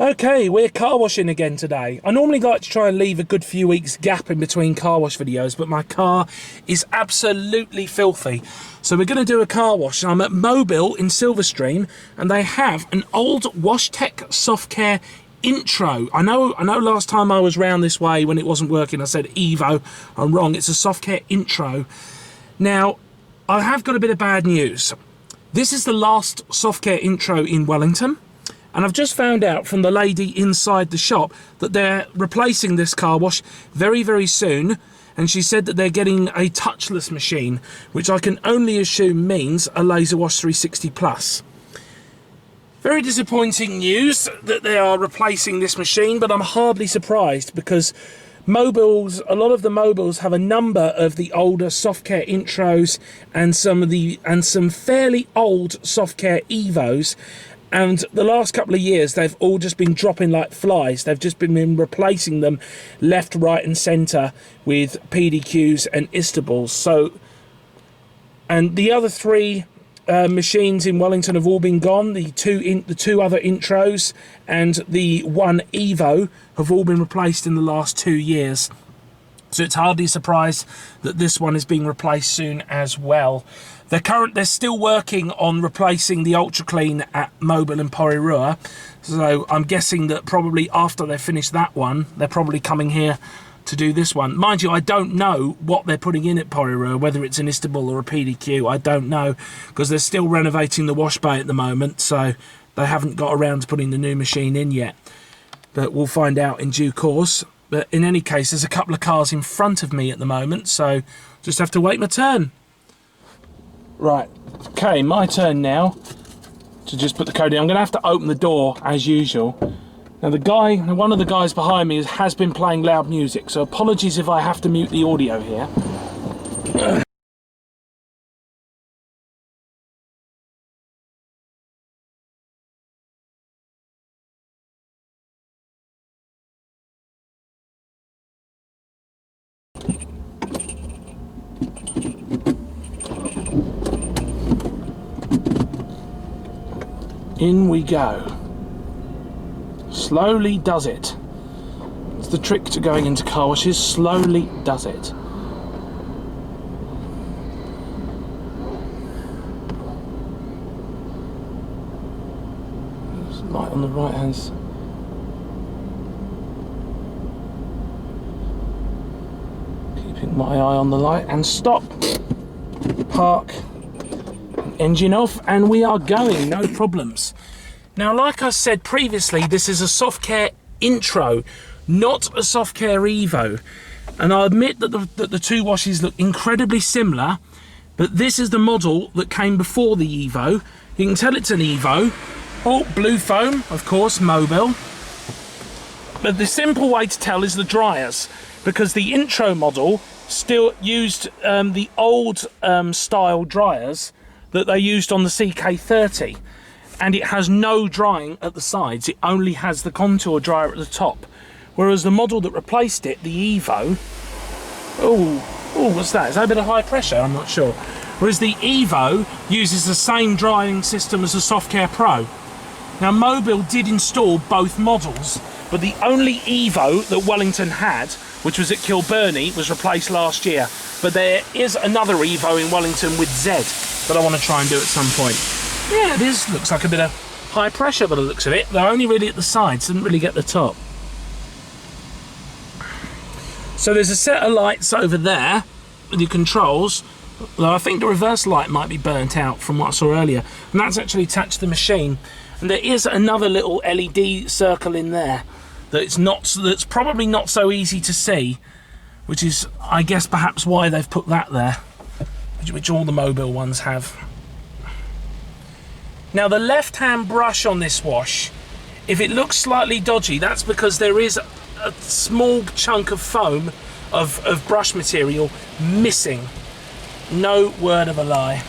Okay, we're car washing again today. I normally like to try and leave a good few weeks gap in between car wash videos, but my car is absolutely filthy. So we're going to do a car wash. I'm at Mobil in Silverstream, and they have an old Washtec SoftCare Intro. I know last time I was round this way when it wasn't working, I said Evo. I'm wrong, it's a SoftCare Intro. Now, I have got a bit of bad news. This is the last SoftCare Intro in Wellington. And I've just found out from the lady inside the shop that they're replacing this car wash very, very soon. And she said that they're getting a touchless machine, which I can only assume means a Laserwash 360 Plus. Very disappointing news that they are replacing this machine, but I'm hardly surprised because Mobils, a lot of the Mobils have a number of the older SoftCare Intros and some fairly old SoftCare Evos. And the last couple of years, they've all just been dropping like flies. They've just been replacing them left, right, and centre with PDQs and Istobals. So, and the other three machines in Wellington have all been gone. The two other Intros and the one Evo have all been replaced in the last 2 years. So it's hardly a surprise that this one is being replaced soon as well. They're still working on replacing the Ultra Clean at Mobil and Porirua. So I'm guessing that probably after they finish that one, they're probably coming here to do this one. Mind you, I don't know what they're putting in at Porirua, whether it's an Istobal or a PDQ. I don't know, because they're still renovating the wash bay at the moment, so they haven't got around to putting the new machine in yet. But we'll find out in due course. But in any case, there's a couple of cars in front of me at the moment, so just have to wait my turn. Right, okay, my turn now to just put the code in. I'm going to have to open the door as usual. Now one of the guys behind me has been playing loud music, so apologies if I have to mute the audio here. In we go. Slowly does it. It's the trick to going into car washes. Slowly does it. There's light on the right hand side. Keeping my eye on the light and stop. Park. Engine off, and we are going, no problems. Now, like I said previously, this is a SoftCare Intro, not a SoftCare Evo. And I admit that the two washes look incredibly similar, but this is the model that came before the Evo. You can tell it's an Evo. Oh, blue foam, of course, Mobil. But the simple way to tell is the dryers, because the Intro model still used the old style dryers that they used on the CK30, and it has no drying at the sides. It only has the contour dryer at the top, whereas the model that replaced it, the Evo, what's that? Is that a bit of high pressure? I'm not sure. Whereas the Evo uses the same drying system as the SoftCare Pro. Now, Mobil did install both models, but the only Evo that Wellington had, which was at Kilburney, was replaced last year. But there is another Evo in Wellington with Z that I want to try and do at some point. Yeah, it is. Looks like a bit of high pressure by the looks of it. They're only really at the sides, didn't really get the top. So there's a set of lights over there with your controls. Though I think the reverse light might be burnt out from what I saw earlier. And that's actually attached to the machine. And there is another little LED circle in there that's probably not so easy to see, which is, I guess, perhaps why they've put that there, which all the Mobil ones have. Now, the left-hand brush on this wash, if it looks slightly dodgy, that's because there is a small chunk of foam of brush material missing. No word of a lie.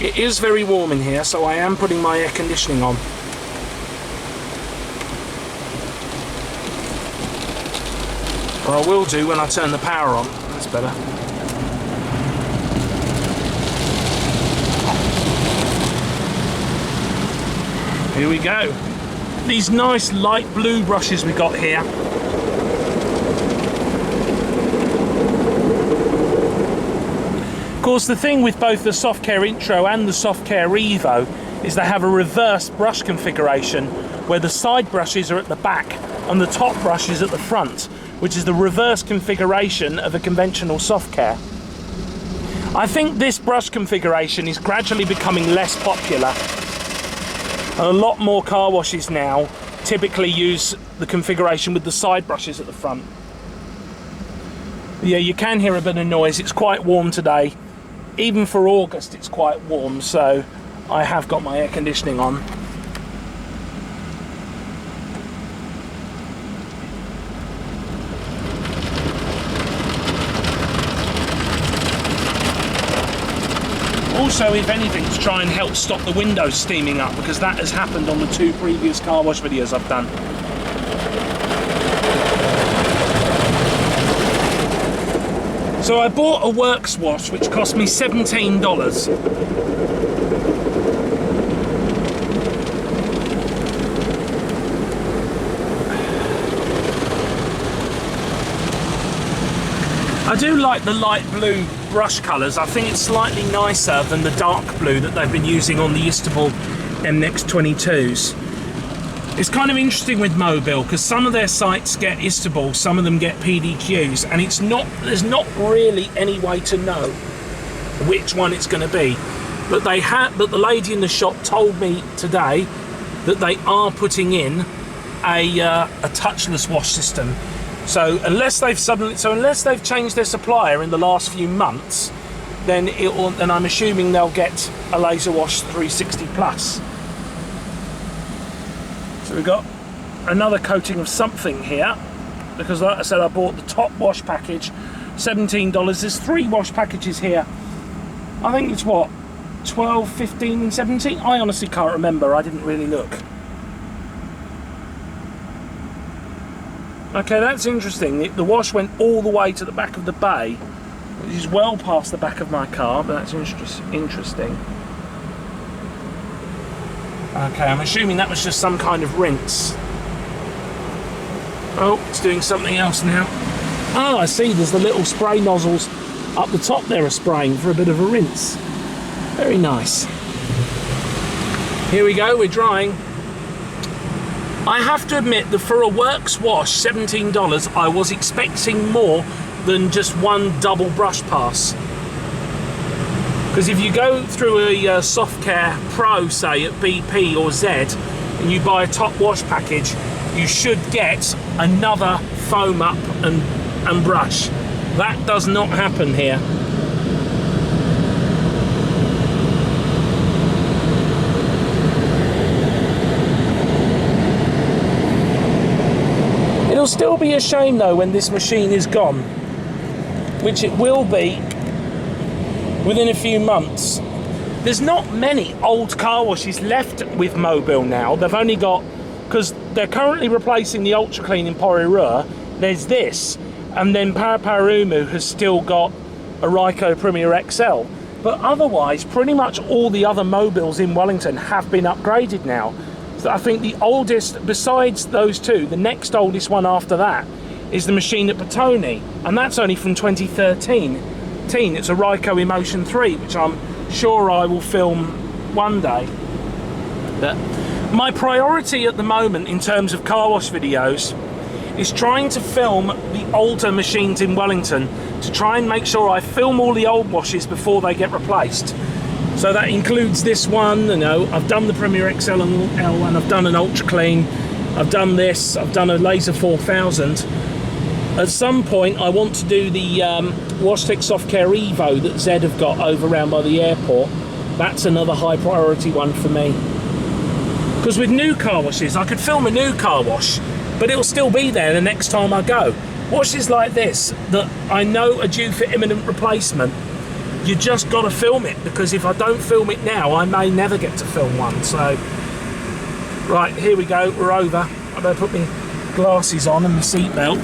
It is very warm in here, so I am putting my air conditioning on. Or I will do when I turn the power on. That's better. Here we go. These nice light blue brushes we got here. Of course, the thing with both the SoftCare Intro and the SoftCare Evo is they have a reverse brush configuration where the side brushes are at the back and the top brush is at the front, which is the reverse configuration of a conventional SoftCare. I think this brush configuration is gradually becoming less popular. A lot more car washes now typically use the configuration with the side brushes at the front. Yeah, you can hear a bit of noise. It's quite warm today. Even for August, it's quite warm, so I have got my air conditioning on. Also, if anything, to try and help stop the windows steaming up, because that has happened on the 2 previous car wash videos I've done. So I bought a works wash which cost me $17. I do like the light blue brush colours. I think it's slightly nicer than the dark blue that they've been using on the Istobal M'Nex 22s. It's kind of interesting with Mobil because some of their sites get Istobal, some of them get PDQs, and there's not really any way to know which one it's going to be. But the lady in the shop told me today that they are putting in a touchless wash system. So unless they've changed their supplier in the last few months, then I'm assuming they'll get a Laserwash 360 Plus. So we've got another coating of something here, because like I said, I bought the top wash package, $17. There's 3 wash packages here. I think it's what, 12, 15 and 17? I honestly can't remember, I didn't really look. Okay, that's interesting. The wash went all the way to the back of the bay, which is well past the back of my car, but that's interesting. Okay, I'm assuming that was just some kind of rinse. Oh, it's doing something else now. Oh, I see, there's the little spray nozzles up the top there are spraying for a bit of a rinse. Very nice. Here we go, we're drying. I have to admit that for a works wash, $17, I was expecting more than just one double brush pass. Because if you go through a SoftCare Pro, say at BP or Z, and you buy a top wash package, you should get another foam up and brush. That does not happen here. It'll still be a shame though when this machine is gone, which it will be within a few months. There's not many old car washes left with Mobil now. They've only got, because they're currently replacing the Ultra Clean in Porirua, there's this, and then Paraparumu has still got a Ryco Premier XL. But otherwise, pretty much all the other Mobils in Wellington have been upgraded now. So I think the oldest, besides those 2, the next oldest one after that is the machine at Petone, and that's only from 2013. It's a Ryco Emotion 3, which I'm sure I will film one day. But my priority at the moment in terms of car wash videos is trying to film the older machines in Wellington, to try and make sure I film all the old washes before they get replaced. So that includes this one. You know, I've done the Premier XL and L1, I've done an Ultra Clean, I've done this, I've done a Laser 4000. At some point I want to do the Washtec SoftCare Evo that Zed have got over around by the airport. That's another high priority one for me. Because with new car washes, I could film a new car wash, but it'll still be there the next time I go. Washes like this that I know are due for imminent replacement, you just got to film it, because if I don't film it now, I may never get to film one. So, right, here we go, we're over. I better put my glasses on and my seatbelt,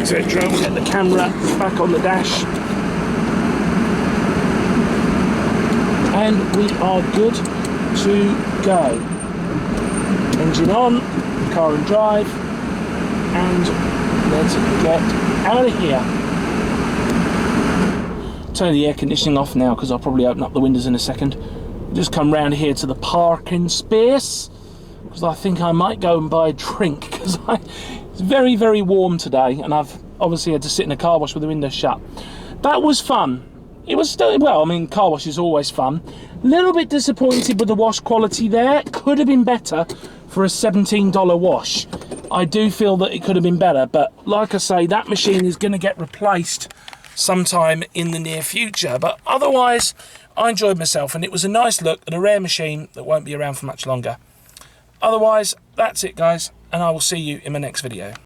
etc. We'll get the camera back on the dash. And we are good to go. Engine on, car and drive, and let's get out of here. Turn the air conditioning off now because I'll probably open up the windows in a second. Just come round here to the parking space because I think I might go and buy a drink because it's very, very warm today and I've obviously had to sit in a car wash with the windows shut. That was fun. It was still, well, I mean, car wash is always fun. A little bit disappointed with the wash quality there. Could have been better for a $17 wash. I do feel that it could have been better, but like I say, that machine is going to get replaced sometime in the near future. But otherwise, I enjoyed myself, and it was a nice look at a rare machine that won't be around for much longer. Otherwise, that's it, guys, and I will see you in my next video.